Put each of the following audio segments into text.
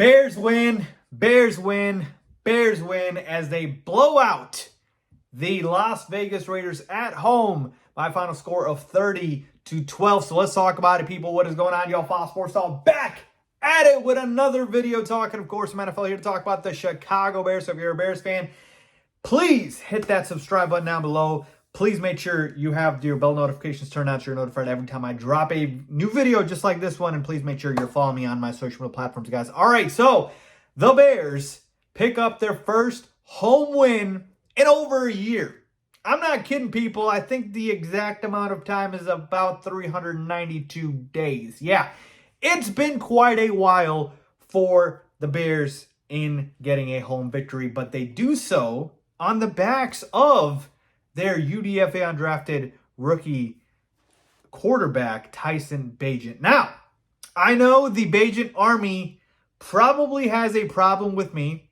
Bears win, Bears win, Bears win as they blow out the Las Vegas Raiders at home by a final score of 30-12. So let's talk about it, people. What is going on, y'all? Fox Sports Talk back at it with another video talking, of course, some NFL here to talk about the Chicago Bears. So if you're a Bears fan, please hit that subscribe button down below. Please make sure you have your bell notifications turned on so you're notified every time I drop a new video just like this one. And please make sure you're following me on my social media platforms, guys. All right, so the Bears pick up their first home win in over a year. I'm not kidding, people. I think the exact amount of time is about 392 days. Yeah, it's been quite a while for the Bears in getting a home victory, but they do so on the backs of their UDFA undrafted rookie quarterback, Tyson Bagent. Now, I know the Bagent Army probably has a problem with me,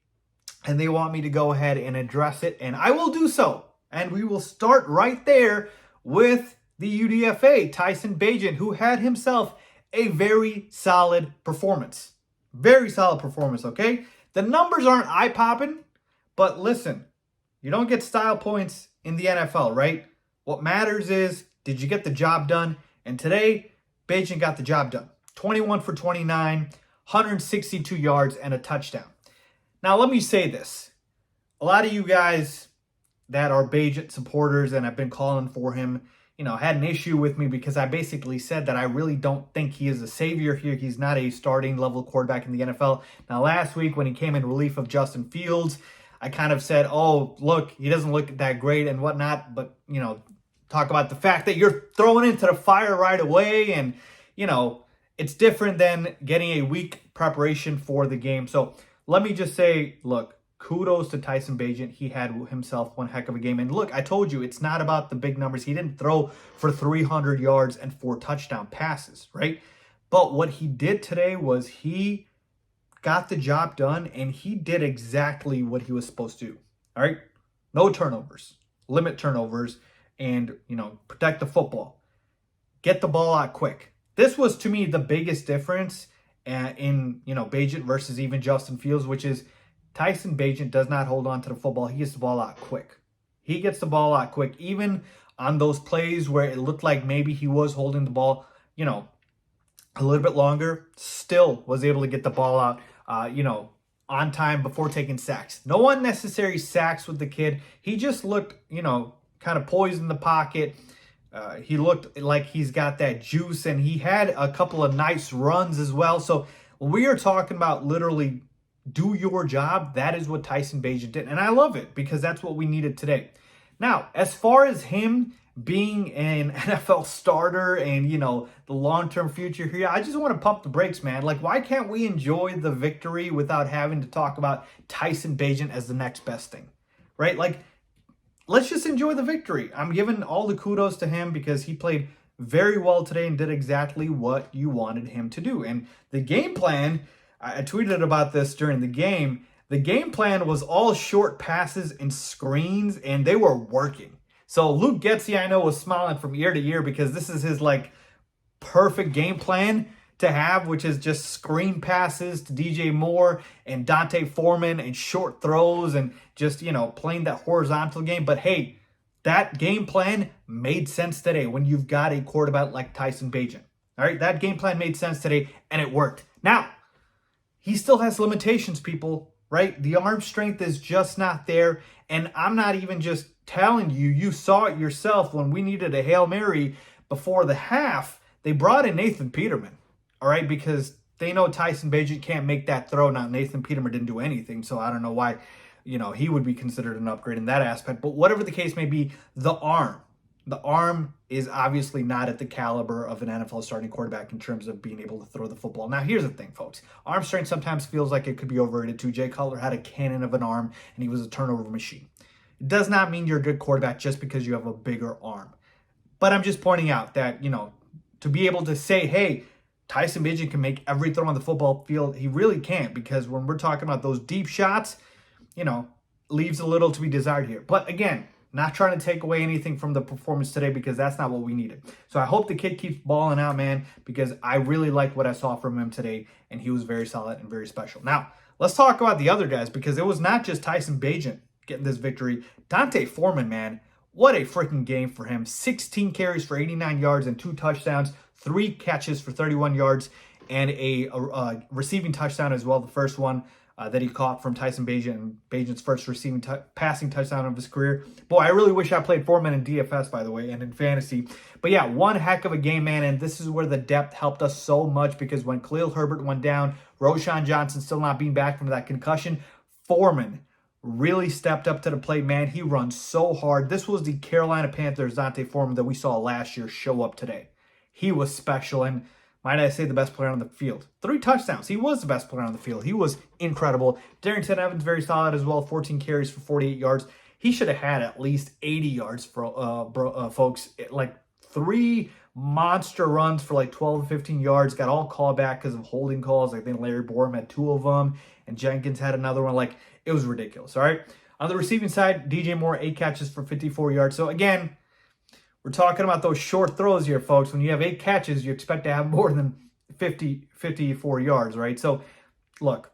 and they want me to go ahead and address it, and I will do so. And we will start right there with the UDFA, Tyson Bagent, who had himself a very solid performance. Very solid performance, okay? The numbers aren't eye-popping, but listen, you don't get style points in the NFL, right? What matters is, did you get the job done? And today, Bagent got the job done. 21 for 29, 162 yards, and a touchdown. Now, let me say this. A lot of you guys that are Bagent supporters and have been calling for him, had an issue with me because I basically said that I really don't think he is a savior here. He's not a starting level quarterback in the NFL. Now, last week when he came in relief of Justin Fields, I kind of said, oh, look, he doesn't look that great and whatnot. But, talk about the fact that you're throwing into the fire right away. And, it's different than getting a week preparation for the game. So let me just say, look, kudos to Tyson Bagent. He had himself one heck of a game. And look, I told you, it's not about the big numbers. He didn't throw for 300 yards and 4 touchdown passes, right? But what he did today was he got the job done, and he did exactly what he was supposed to do. All right? No turnovers. Limit turnovers and, protect the football. Get the ball out quick. This was, to me, the biggest difference in, Bagent versus even Justin Fields, which is Tyson Bagent does not hold on to the football. He gets the ball out quick. He gets the ball out quick. Even on those plays where it looked like maybe he was holding the ball, a little bit longer, still was able to get the ball out, on time before taking sacks. No unnecessary sacks with the kid. He just looked, kind of poised in the pocket. He looked like he's got that juice, and he had a couple of nice runs as well. So when we are talking about literally do your job, that is what Tyson Bagent did. And I love it because that's what we needed today. Now, as far as him being an NFL starter and, the long-term future here, I just want to pump the brakes, man. Like, why can't we enjoy the victory without having to talk about Tyson Bagent as the next best thing, right? Like, let's just enjoy the victory. I'm giving all the kudos to him because he played very well today and did exactly what you wanted him to do. And the game plan, I tweeted about this during the game. The game plan was all short passes and screens, and they were working. So Luke Getsy, I know, was smiling from ear to ear because this is his, perfect game plan to have, which is just screen passes to DJ Moore and Dante Foreman and short throws and just, playing that horizontal game. But hey, that game plan made sense today when you've got a quarterback like Tyson Bagent. All right, that game plan made sense today, and it worked. Now, he still has limitations, people, right? The arm strength is just not there. And I'm not even just telling you, you saw it yourself when we needed a Hail Mary before the half. They brought in Nathan Peterman, all right, because they know Tyson Bagent can't make that throw. Now, Nathan Peterman didn't do anything, so I don't know why, he would be considered an upgrade in that aspect. But whatever the case may be, the arm is obviously not at the caliber of an NFL starting quarterback in terms of being able to throw the football. Now, here's the thing, folks. Arm strength sometimes feels like it could be overrated too. Jay Cutler had a cannon of an arm, and he was a turnover machine. It does not mean you're a good quarterback just because you have a bigger arm. But I'm just pointing out that, to be able to say, hey, Tyson Bagent can make every throw on the football field, he really can't, because when we're talking about those deep shots, leaves a little to be desired here. But again, Not trying to take away anything from the performance today because that's not what we needed. So I hope the kid keeps balling out, man, because I really liked what I saw from him today, and he was very solid and very special. Now, let's talk about the other guys because it was not just Tyson Bagent getting this victory. Foreman, man, what a freaking game for him. 16 carries for 89 yards and 2 touchdowns, 3 catches for 31 yards, and a receiving touchdown as well, the first one that he caught from Tyson Bagent, and Bagent's first passing touchdown of his career. Boy, I really wish I played Foreman in DFS, by the way, and in fantasy. But yeah, one heck of a game, man, and this is where the depth helped us so much because when Khalil Herbert went down, Roschon Johnson still not being back from that concussion, Foreman really stepped up to the plate, man. He runs so hard. This was the Carolina Panthers Foreman that we saw last year show up today. He was special, and might I say the best player on the field. 3 touchdowns. He was the best player on the field. He was incredible. Darrington Evans, very solid as well. 14 carries for 48 yards. He should have had at least 80 yards for folks. Like 3 monster runs for like 12 to 15 yards. Got all called back because of holding calls. I think Larry Borum had 2 of them. And Jenkins had another one. Like, it was ridiculous, all right? On the receiving side, DJ Moore, 8 catches for 54 yards. So, again, we're talking about those short throws here, folks. When you have 8 catches, you expect to have more than 54 yards, right? So, look,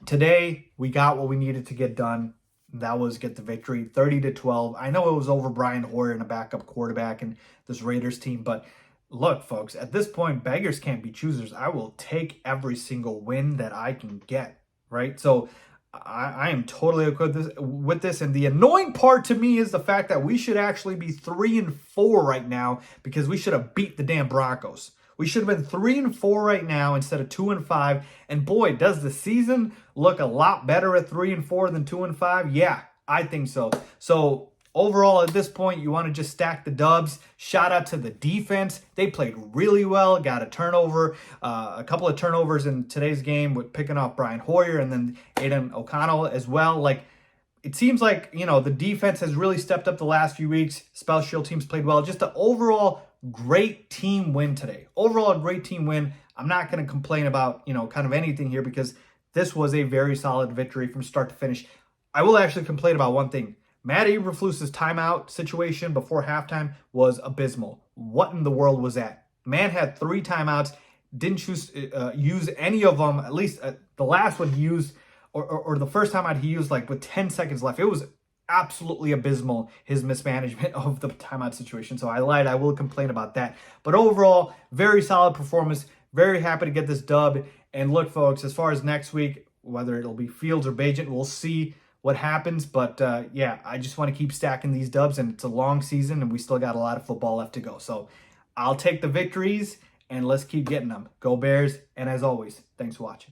today we got what we needed to get done. That was get the victory, 30-12. I know it was over Brian Hoyer and a backup quarterback and this Raiders team, but look, folks, at this point, beggars can't be choosers. I will take every single win that I can get, right? So, I am totally okay with this. And the annoying part to me is the fact that we should actually be 3-4 right now because we should have beat the damn Broncos. We should have been 3-4 right now instead of 2-5. And boy, does the season look a lot better at 3-4 than 2-5? Yeah, I think so. So overall, at this point, you want to just stack the dubs. Shout out to the defense. They played really well. Got a turnover, a couple of turnovers in today's game with picking off Brian Hoyer and then Aiden O'Connell as well. Like, it seems like, you know, the defense has really stepped up the last few weeks. Special teams played well. Just an overall great team win today. Overall, a great team win. I'm not going to complain about, you know, kind of anything here because this was a very solid victory from start to finish. I will actually complain about one thing. Matt Eberflus's timeout situation before halftime was abysmal. What in the world was that? Man had 3 timeouts, didn't use any of them, at least the last one he used, or the first timeout he used like with 10 seconds left. It was absolutely abysmal, his mismanagement of the timeout situation. So I lied. I will complain about that. But overall, very solid performance. Very happy to get this dub. And look, folks, as far as next week, whether it'll be Fields or Bagent, we'll see what happens. But yeah, I just want to keep stacking these dubs, and it's a long season, and we still got a lot of football left to go. So I'll take the victories, and let's keep getting them. Go Bears, and as always, thanks for watching.